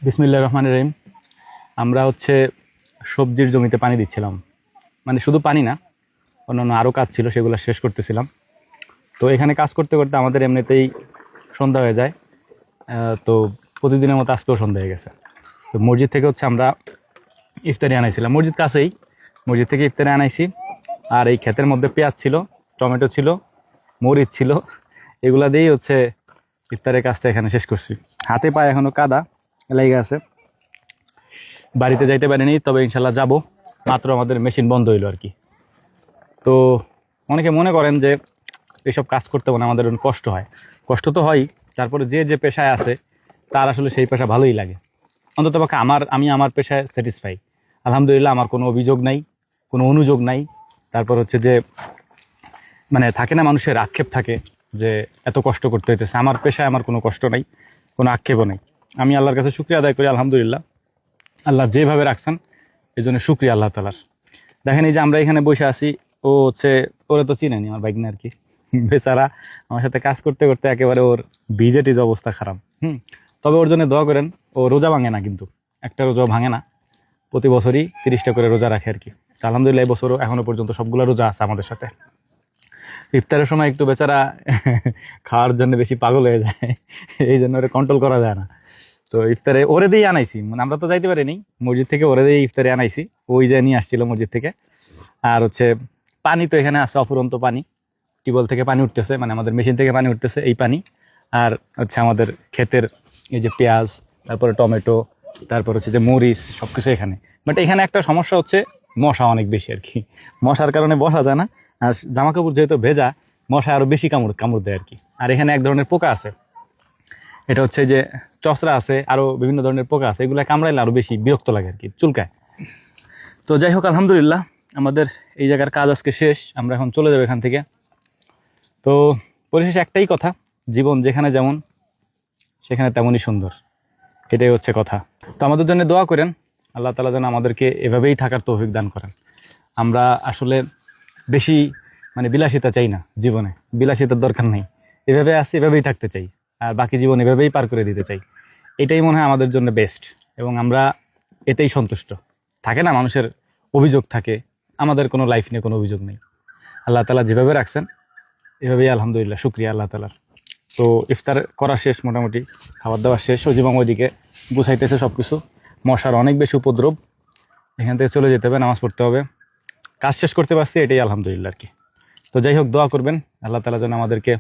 বিসমিল্লাহির রহমানির রহিম। আমরা সবজির জমিতে পানি দিচ্ছিলাম, মানে শুধু পানি না, অন্যান্য আরও কাজ ছিল, সেগুলো শেষ করতেছিলাম। তো এখানে কাজ করতে করতে আমাদের এমনিতেই সন্ধ্যা হয়ে যায়। তো প্রতিদিনের মতো আজকেও সন্ধ্যা হয়ে গেছে। তো মসজিদ থেকে আমরা ইফতারি আনাইছিলাম, মসজিদ কাছেই, মসজিদ থেকে ইফতারি আনাইছি। আর এই ক্ষেতের মধ্যে পেঁয়াজ ছিল, টমেটো ছিল, মরিচ ছিল, এগুলা দিয়েই ইফতারের কাজটা এখানে শেষ করছি। হাতে পায়ে এখনও কাদা লেগে আছে, বাড়িতে যাইতে পারিনি, তবে ইনশাল্লাহ যাব। মাত্র আমাদের মেশিন বন্ধ হইলো আর কি। তো অনেকে মনে করেন যে এইসব কাজ করতে মানে আমাদের কষ্ট হয়, কষ্ট তো হয়। তারপরে যে যে পেশায় আছে তার আসলে সেই পেশা ভালোই লাগে। অন্তত পক্ষে আমি আমার পেশায় স্যাটিসফাই, আলহামদুলিল্লাহ। আমার কোনো অভিযোগ নাই, কোনো অনুযোগ নাই। তারপর যে মানে থাকে না, মানুষের আক্ষেপ থাকে যে এত কষ্ট করতে হইতেছে। আমার পেশায় আমার কোনো কষ্ট নাই, কোনো আক্ষেপও নেই। আমি আল্লাহর কাছে শুকরিয়া আদায় করি, আলহামদুলিল্লাহ। আল্লাহ যেভাবে রাখছেন এই জন্য শুকরিয়া আল্লাহ তালার। দেখেন এই যে আমরা এখানে বসে আছি, ও ওরে তো চিনেনি, আমার বাইক না আর কি। বেচারা আমার সাথে কাজ করতে করতে একেবারে ওর ভিজে টিজ অবস্থা খারাপ। তবে ওর জন্য দোয়া করেন। ও রোজা ভাঙে না, কিন্তু একটা রোজা ভাঙে না, প্রতি বছরই 30টা করে রোজা রাখে আর কি। আলহামদুলিল্লাহ এই বছরও এখনো পর্যন্ত সবগুলো রোজা আছে আমাদের সাথে। ইফতারের সময় একটু বেচারা খাওয়ার জন্য বেশি পাগল হয়ে যায়, এই জন্য ওরে কন্ট্রোল করা যায় না। তো ইফতারে ওরে দিয়ে আনাইছি, মানে আমরা তো যাইতে পারিনি, মসজিদ থেকে ওরে দিয়ে ইফতারে আনাইছি। ওই যে নিয়ে আসছিল মসজিদ থেকে। আর পানি তো এখানে আছে, অফুরন্ত পানি, টিউবওয়েল থেকে পানি উঠতেছে, মানে আমাদের মেশিন থেকে পানি উঠতেছে এই পানি। আর আমাদের ক্ষেতের এই যে পেঁয়াজ, তারপরে টমেটো, তারপর যে মরিচ, সব কিছু এখানে। বাট এখানে একটা সমস্যা মশা অনেক বেশি আর কি। মশার কারণে বসা যায় না, আর জামা কাপড় যেহেতু ভেজা, মশা আরও বেশি কামড় দেয় আর কি। আর এখানে এক ধরনের পোকা আছে, এটা যে চসরা আছে, আরও বিভিন্ন ধরনের পোকা আছে, এগুলো কামড়াইলে আরও বেশি বিরক্ত লাগে আর কি, চুলকায়। তো যাই হোক, আলহামদুলিল্লাহ আমাদের এই জায়গার কাজ আজকে শেষ, আমরা এখন চলে যাবো এখান থেকে। তো পরিশেষে একটাই কথা, জীবন যেখানে যেমন সেখানে তেমনই সুন্দর, এটাই কথা। তো আমাদের জন্য দোয়া করেন, আল্লাহ তাআলা যেন আমাদেরকে এভাবেই থাকার তৌফিক দান করেন। আমরা আসলে বেশি মানে বিলাসিতা চাই না জীবনে, বিলাসিতার দরকার নেই। এভাবে আছি, এভাবেই থাকতে চাই, আর বাকি জীবন এভাবেই পার করে দিতে চাই। এটাই মনে হয় আমাদের জন্য বেস্ট, এবং আমরা এতেই সন্তুষ্ট। থাকে না, মানুষের অভিযোগ থাকে, আমাদের কোনো লাইফ নিয়ে কোনো অভিযোগ নেই। আল্লাহ তাআলা যেভাবে রাখছেন এভাবেই আলহামদুলিল্লাহ, শুকরিয়া আল্লাহ তাআলার। তো ইফতার করা শেষ, মোটামুটি খাবার দাবার শেষ। জীবন ওইদিকে গুছাইতেছে সব কিছু। মশার অনেক বেশি উপদ্রব, এখান থেকে চলে যেতে হবে, নামাজ পড়তে হবে। কাজ শেষ করতে পারছি, এটাই আলহামদুলিল্লাহ আর কি। তো যাই হোক, দোয়া করবেন আল্লাহ তাআলা যেন আমাদেরকে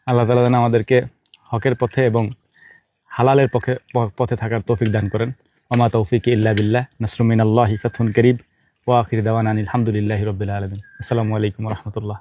আল্লাহ তাআলা যেন আমাদেরকে হকের পথে এবং হালালের পথে থাকার তৌফিক দান করেন। ওমা তৌফিক ইল্লা বিল্লাহ, নাসরুম মিনাল্লাহি ফাতহুন করিব, ওয়া আখির দাওয়ানা আনিল হামদুলিল্লাহি রাব্বিল আলামিন। আসসালামু আলাইকুম ওয়া রাহমাতুল্লাহ।